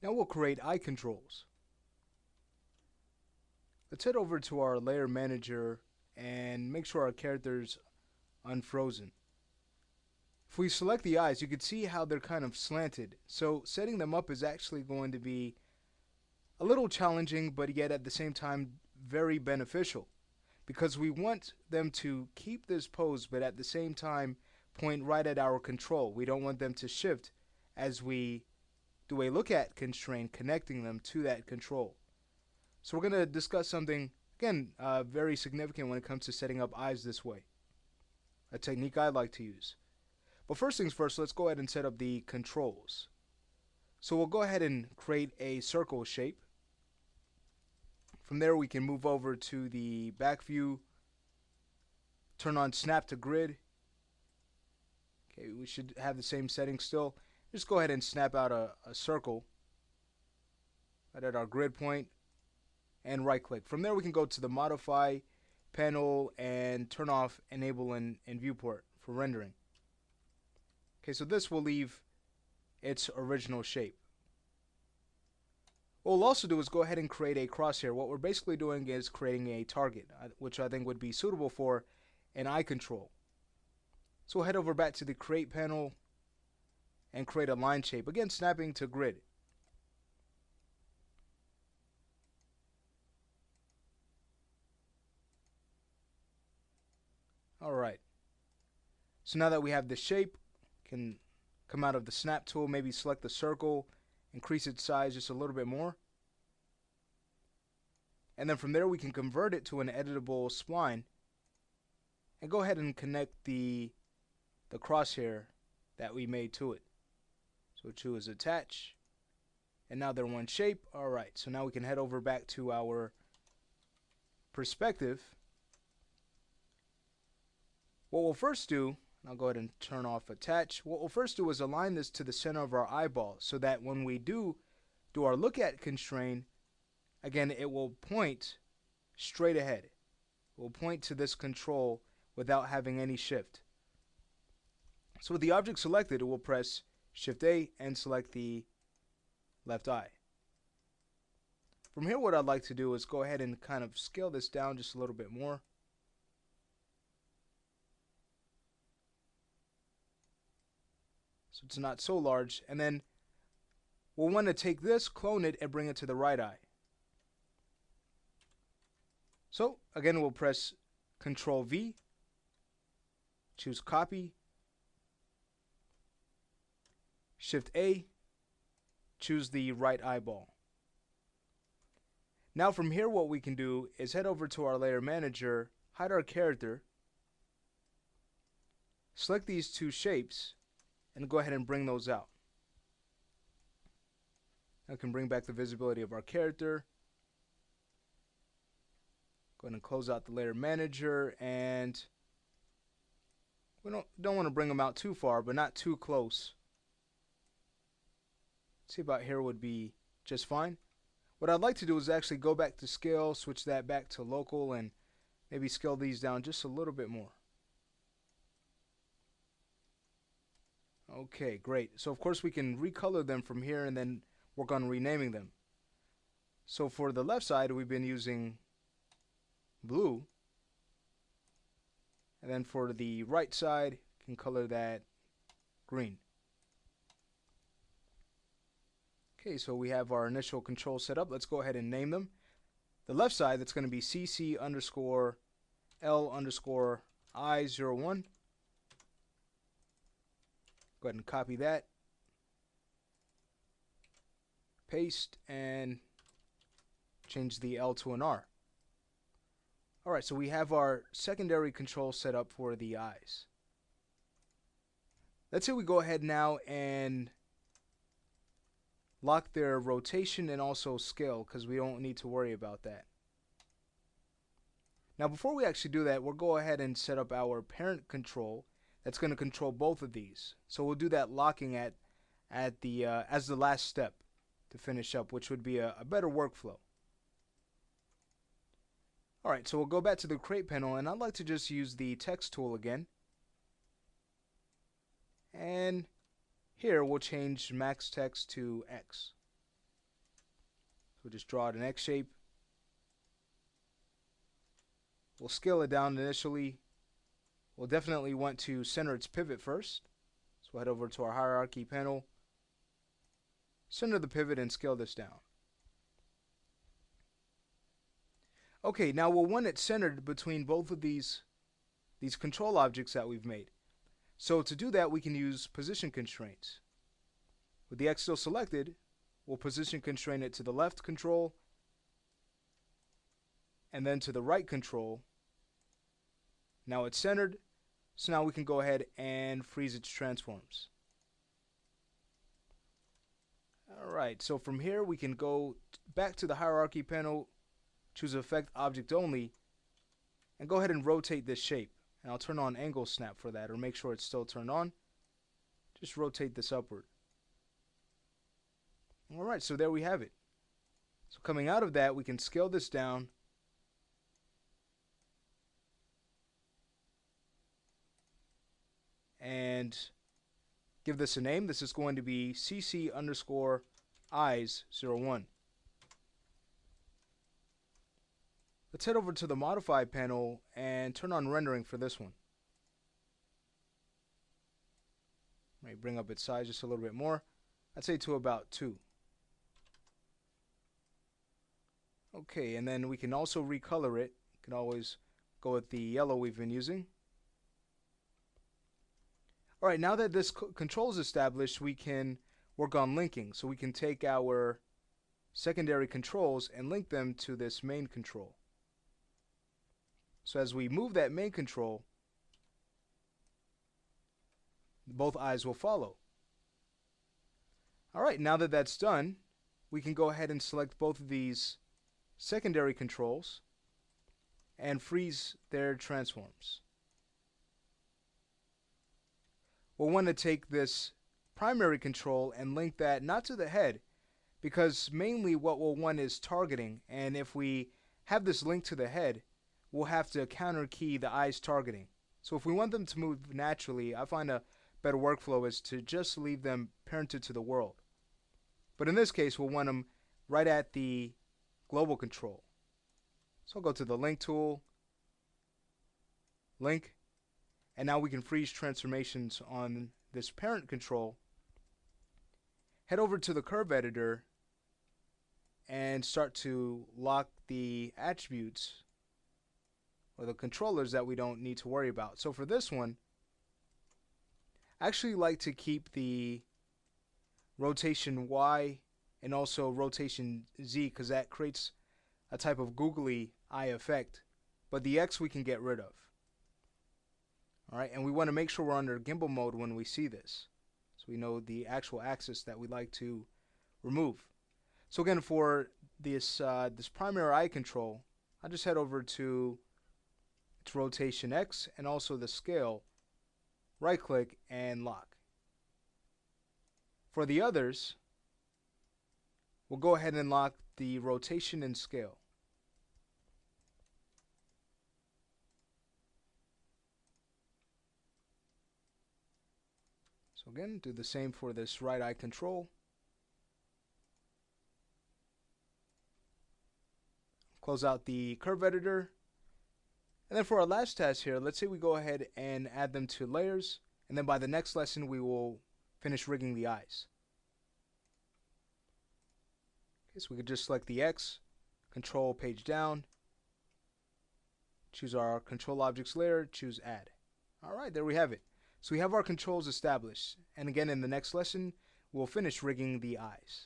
Now we'll create eye controls. Let's head over to our layer manager and make sure our character's unfrozen. If we select the eyes, you can see how they're kind of slanted. So setting them up is actually going to be a little challenging, but yet at the same time very beneficial, because we want them to keep this pose but at the same time point right at our control. We don't want them to shift as we do a look at constraint connecting them to that control. So we're going to discuss something, again, very significant when it comes to setting up eyes this way, a technique I like to use. But first things first, let's go ahead and set up the controls. So we'll go ahead and create a circle shape. From there we can move over to the back view, turn on snap to grid. Okay, we should have the same settings still. Just go ahead and snap out a circle right at our grid point and right click. From there we can go to the modify panel and turn off enable and viewport for rendering. Okay, so this will leave its original shape. What we'll also do is go ahead and create a crosshair. What we're basically doing is creating a target, which I think would be suitable for an eye control. So we'll head over back to the create panel and create a line shape. Again, snapping to grid. Alright. So now that we have the shape, can come out of the snap tool, maybe select the circle, increase its size just a little bit more. And then from there we can convert it to an editable spline and go ahead and connect the crosshair that we made to it. So choose attach, and now they're one shape. Alright, so now we can head over back to our perspective. What we'll first do, I'll go ahead and turn off attach. What we'll first do is align this to the center of our eyeball so that when we do our look at constraint, again, it will point straight ahead. It will point to this control without having any shift. So with the object selected, it will press Shift A and select the left eye. From here, what I'd like to do is go ahead and kind of scale this down just a little bit more. So it's not so large. And then we'll want to take this, clone it, and bring it to the right eye. So again, we'll press Control V, choose copy, Shift A, choose the right eyeball. Now from here, what we can do is head over to our layer manager, hide our character, select these two shapes, and go ahead and bring those out. I can bring back the visibility of our character. Go ahead and close out the layer manager, and we don't want to bring them out too far, but not too close. See, about here would be just fine. What I'd like to do is actually go back to scale, switch that back to local, and maybe scale these down just a little bit more. Okay, great. So of course we can recolor them from here and then work on renaming them. So for the left side, we've been using blue. And then for the right side, can color that green. Okay, so we have our initial control set up. Let's go ahead and name them. The left side, that's going to be CC underscore L underscore I01. Go ahead and copy that. Paste and change the L to an R. Alright, so we have our secondary control set up for the eyes. Let's say we go ahead now and lock their rotation and also scale, because we don't need to worry about that. Now before we actually do that, we'll go ahead and set up our parent control that's going to control both of these. So we'll do that locking at the as the last step to finish up, which would be a better workflow. Alright, so we'll go back to the create panel, and I'd like to just use the text tool again. And here we'll change max text to X. So just draw it an X shape. We'll scale it down initially. We'll definitely want to center its pivot first. So we'll head over to our hierarchy panel, center the pivot, and scale this down. Okay, now we'll want it centered between both of these control objects that we've made. So to do that, we can use position constraints. With the X still selected, we'll position constrain it to the left control and then to the right control. Now it's centered, so now we can go ahead and freeze its transforms. Alright, so from here we can go back to the hierarchy panel, choose effect object only, and go ahead and rotate this shape. And I'll turn on angle snap for that, or make sure it's still turned on. Just rotate this upward. Alright, so there we have it. So coming out of that, we can scale this down. And give this a name. This is going to be CC underscore eyes 01. Let's head over to the modify panel and turn on rendering for this one. Might bring up its size just a little bit more. I'd say to about 2. Okay, and then we can also recolor it. You can always go with the yellow we've been using. Alright, now that this control is established, we can work on linking. So we can take our secondary controls and link them to this main control. So as we move that main control, both eyes will follow. Alright, now that that's done, we can go ahead and select both of these secondary controls and freeze their transforms. We'll want to take this primary control and link that not to the head, because mainly what we'll want is targeting, and if we have this link to the head, we'll have to counter key the eyes targeting. So if we want them to move naturally, I find a better workflow is to just leave them parented to the world. But in this case, we'll want them right at the global control. So I'll go to the link tool, link, and now we can freeze transformations on this parent control. Head over to the curve editor and start to lock the attributes or the controllers that we don't need to worry about. So for this one, I actually like to keep the rotation Y and also rotation Z, because that creates a type of googly eye effect. But the X we can get rid of. Alright, and we want to make sure we're under gimbal mode when we see this, so we know the actual axis that we'd like to remove. So again, for this primary eye control, I'll just head over to its rotation X and also the scale, right click and lock. For the others, we'll go ahead and lock the rotation and scale. So again, do the same for this right eye control. Close out the curve editor. And then for our last task here, let's say we go ahead and add them to layers, and then by the next lesson we will finish rigging the eyes. Okay, so we could just select the X, control page down, choose our control objects layer, choose add. Alright, there we have it. So we have our controls established, and again in the next lesson we'll finish rigging the eyes.